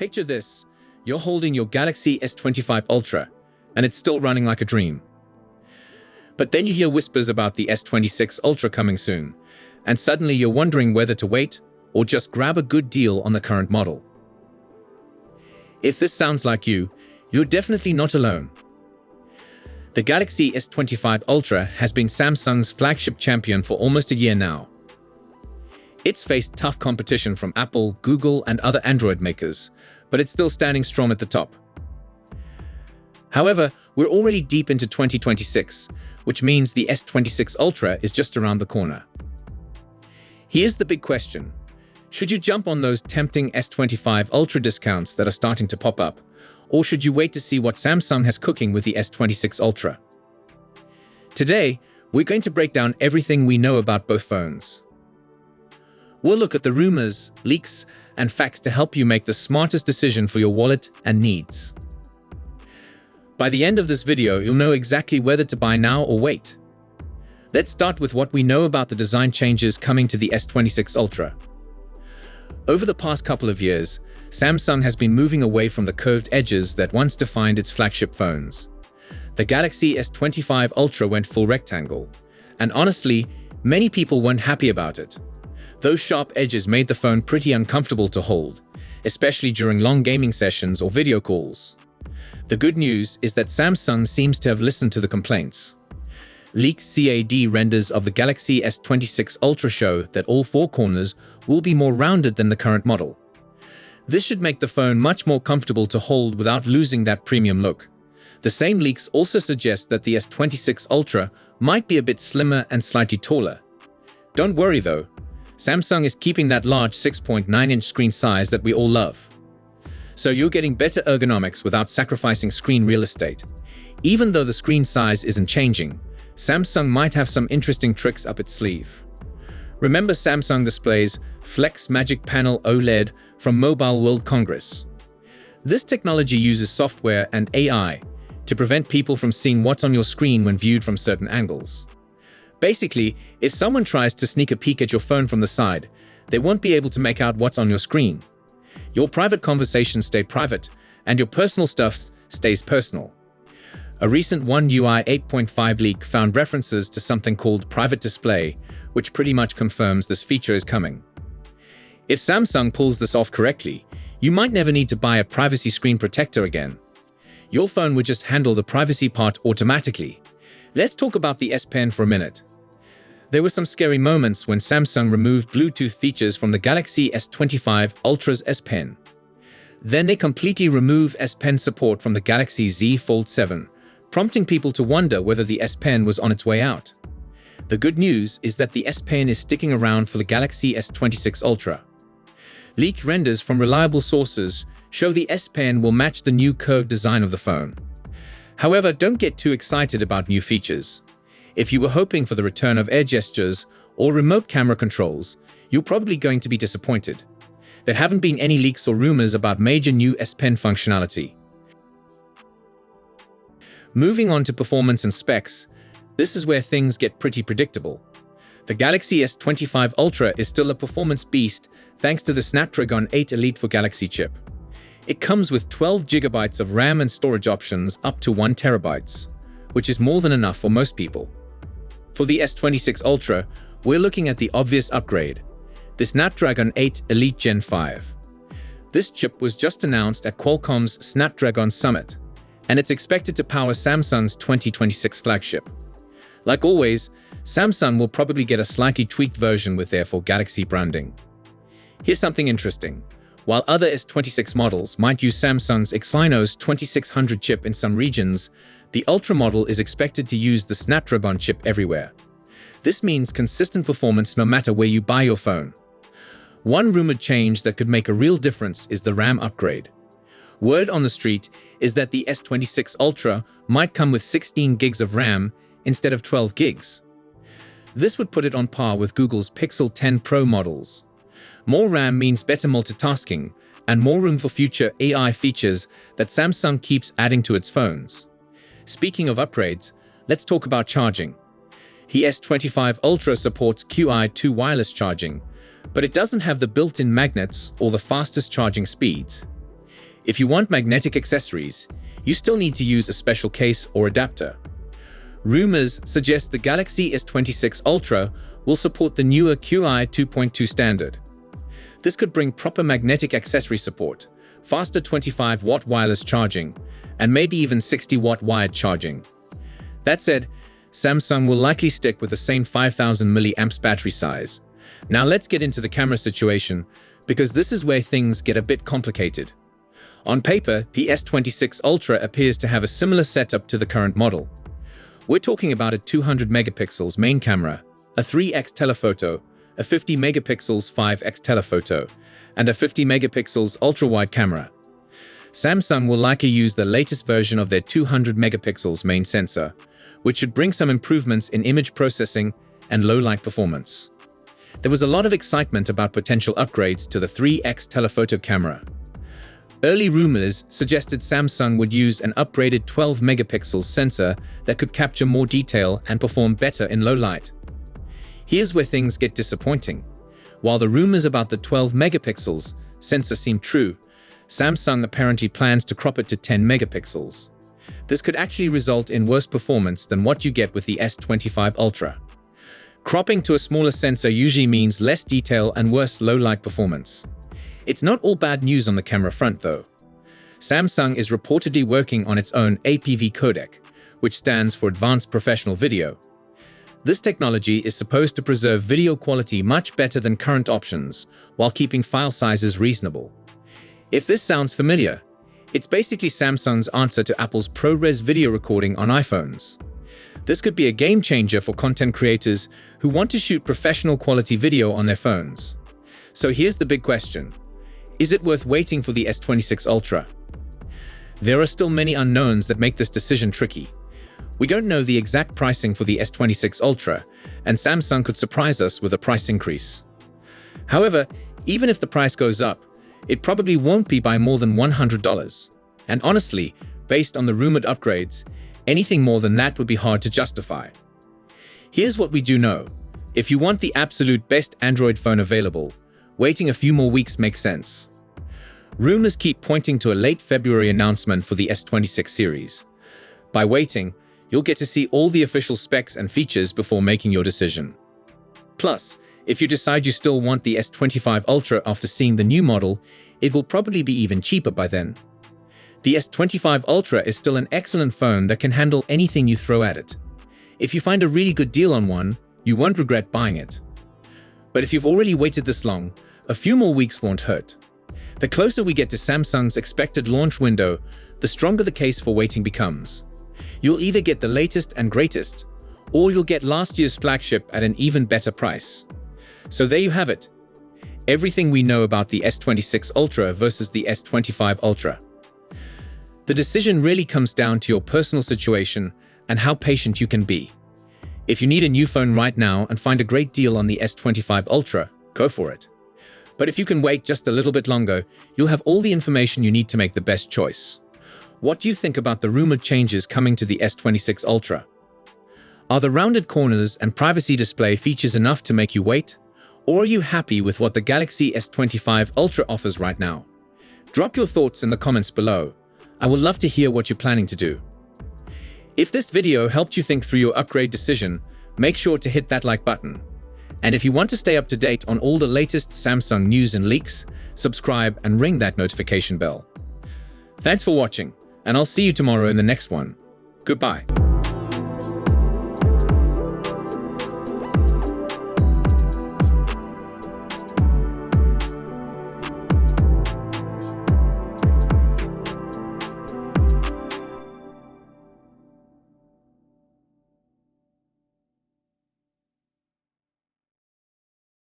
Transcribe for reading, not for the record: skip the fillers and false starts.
Picture this, you're holding your Galaxy S25 Ultra, and it's still running like a dream. But then you hear whispers about the S26 Ultra coming soon, and suddenly you're wondering whether to wait or just grab a good deal on the current model. If this sounds like you, you're definitely not alone. The Galaxy S25 Ultra has been Samsung's flagship champion for almost a year now. It's faced tough competition from Apple, Google, and other Android makers, but it's still standing strong at the top. However, we're already deep into 2026, which means the S26 Ultra is just around the corner. Here's the big question. Should you jump on those tempting S25 Ultra discounts that are starting to pop up, or should you wait to see what Samsung has cooking with the S26 Ultra? Today, we're going to break down everything we know about both phones. We'll look at the rumors, leaks, and facts to help you make the smartest decision for your wallet and needs. By the end of this video, you'll know exactly whether to buy now or wait. Let's start with what we know about the design changes coming to the S26 Ultra. Over the past couple of years, Samsung has been moving away from the curved edges that once defined its flagship phones. The Galaxy S25 Ultra went full rectangle, and honestly, many people weren't happy about it. Those sharp edges made the phone pretty uncomfortable to hold, especially during long gaming sessions or video calls. The good news is that Samsung seems to have listened to the complaints. Leaked CAD renders of the Galaxy S26 Ultra show that all four corners will be more rounded than the current model. This should make the phone much more comfortable to hold without losing that premium look. The same leaks also suggest that the S26 Ultra might be a bit slimmer and slightly taller. Don't worry though, Samsung is keeping that large 6.9-inch screen size that we all love. So you're getting better ergonomics without sacrificing screen real estate. Even though the screen size isn't changing, Samsung might have some interesting tricks up its sleeve. Remember Samsung Display's Flex Magic Panel OLED from Mobile World Congress? This technology uses software and AI to prevent people from seeing what's on your screen when viewed from certain angles. Basically, if someone tries to sneak a peek at your phone from the side, they won't be able to make out what's on your screen. Your private conversations stay private, and your personal stuff stays personal. A recent One UI 8.5 leak found references to something called private display, which pretty much confirms this feature is coming. If Samsung pulls this off correctly, you might never need to buy a privacy screen protector again. Your phone would just handle the privacy part automatically. Let's talk about the S Pen for a minute. There were some scary moments when Samsung removed Bluetooth features from the Galaxy S25 Ultra's S Pen. Then they completely removed S Pen support from the Galaxy Z Fold 7, prompting people to wonder whether the S Pen was on its way out. The good news is that the S Pen is sticking around for the Galaxy S26 Ultra. Leaked renders from reliable sources show the S Pen will match the new curved design of the phone. However, don't get too excited about new features. If you were hoping for the return of air gestures or remote camera controls, you're probably going to be disappointed. There haven't been any leaks or rumors about major new S Pen functionality. Moving on to performance and specs, this is where things get pretty predictable. The Galaxy S25 Ultra is still a performance beast thanks to the Snapdragon 8 Elite for Galaxy chip. It comes with 12 GB of RAM and storage options up to 1 TB, which is more than enough for most people. For the S26 Ultra, we're looking at the obvious upgrade, the Snapdragon 8 Elite Gen 5. This chip was just announced at Qualcomm's Snapdragon Summit, and it's expected to power Samsung's 2026 flagship. Like always, Samsung will probably get a slightly tweaked version with their for Galaxy branding. Here's something interesting. While other S26 models might use Samsung's Exynos 2600 chip in some regions, the Ultra model is expected to use the Snapdragon chip everywhere. This means consistent performance no matter where you buy your phone. One rumored change that could make a real difference is the RAM upgrade. Word on the street is that the S26 Ultra might come with 16 gigs of RAM instead of 12 gigs. This would put it on par with Google's Pixel 10 Pro models. More RAM means better multitasking and more room for future AI features that Samsung keeps adding to its phones. Speaking of upgrades, let's talk about charging. The S25 Ultra supports Qi2 wireless charging, but it doesn't have the built-in magnets or the fastest charging speeds. If you want magnetic accessories, you still need to use a special case or adapter. Rumors suggest the Galaxy S26 Ultra will support the newer QI 2.2 standard. This could bring proper magnetic accessory support, faster 25-watt wireless charging, and maybe even 60-watt wired charging. That said, Samsung will likely stick with the same 5000 mAh battery size. Now let's get into the camera situation, because this is where things get a bit complicated. On paper, the S26 Ultra appears to have a similar setup to the current model. We're talking about a 200 megapixels main camera, a 3x telephoto, a 50 megapixels 5x telephoto, and a 50 megapixels ultra-wide camera. Samsung will likely use the latest version of their 200 megapixels main sensor, which should bring some improvements in image processing and low-light performance. There was a lot of excitement about potential upgrades to the 3x telephoto camera. Early rumors suggested Samsung would use an upgraded 12 megapixels sensor that could capture more detail and perform better in low light. Here's where things get disappointing. While the rumors about the 12 megapixels sensor seem true, Samsung apparently plans to crop it to 10 megapixels. This could actually result in worse performance than what you get with the S25 Ultra. Cropping to a smaller sensor usually means less detail and worse low-light performance. It's not all bad news on the camera front, though. Samsung is reportedly working on its own APV codec, which stands for Advanced Professional Video. This technology is supposed to preserve video quality much better than current options, while keeping file sizes reasonable. If this sounds familiar, it's basically Samsung's answer to Apple's ProRes video recording on iPhones. This could be a game changer for content creators who want to shoot professional quality video on their phones. So here's the big question. Is it worth waiting for the S26 Ultra? There are still many unknowns that make this decision tricky. We don't know the exact pricing for the S26 Ultra, and Samsung could surprise us with a price increase. However, even if the price goes up, it probably won't be by more than $100. And honestly, based on the rumored upgrades, anything more than that would be hard to justify. Here's what we do know. If you want the absolute best Android phone available, waiting a few more weeks makes sense. Rumors keep pointing to a late February announcement for the S26 series. By waiting, you'll get to see all the official specs and features before making your decision. Plus, if you decide you still want the S25 Ultra after seeing the new model, it will probably be even cheaper by then. The S25 Ultra is still an excellent phone that can handle anything you throw at it. If you find a really good deal on one, you won't regret buying it. But if you've already waited this long, a few more weeks won't hurt. The closer we get to Samsung's expected launch window, the stronger the case for waiting becomes. You'll either get the latest and greatest, or you'll get last year's flagship at an even better price. So there you have it. Everything we know about the S26 Ultra versus the S25 Ultra. The decision really comes down to your personal situation and how patient you can be. If you need a new phone right now and find a great deal on the S25 Ultra, go for it. But if you can wait just a little bit longer, you'll have all the information you need to make the best choice. What do you think about the rumored changes coming to the S26 Ultra? Are the rounded corners and privacy display features enough to make you wait? Or are you happy with what the Galaxy S25 Ultra offers right now? Drop your thoughts in the comments below. I would love to hear what you're planning to do. If this video helped you think through your upgrade decision, make sure to hit that like button. And if you want to stay up to date on all the latest Samsung news and leaks, subscribe and ring that notification bell. Thanks for watching, and I'll see you tomorrow in the next one. Goodbye.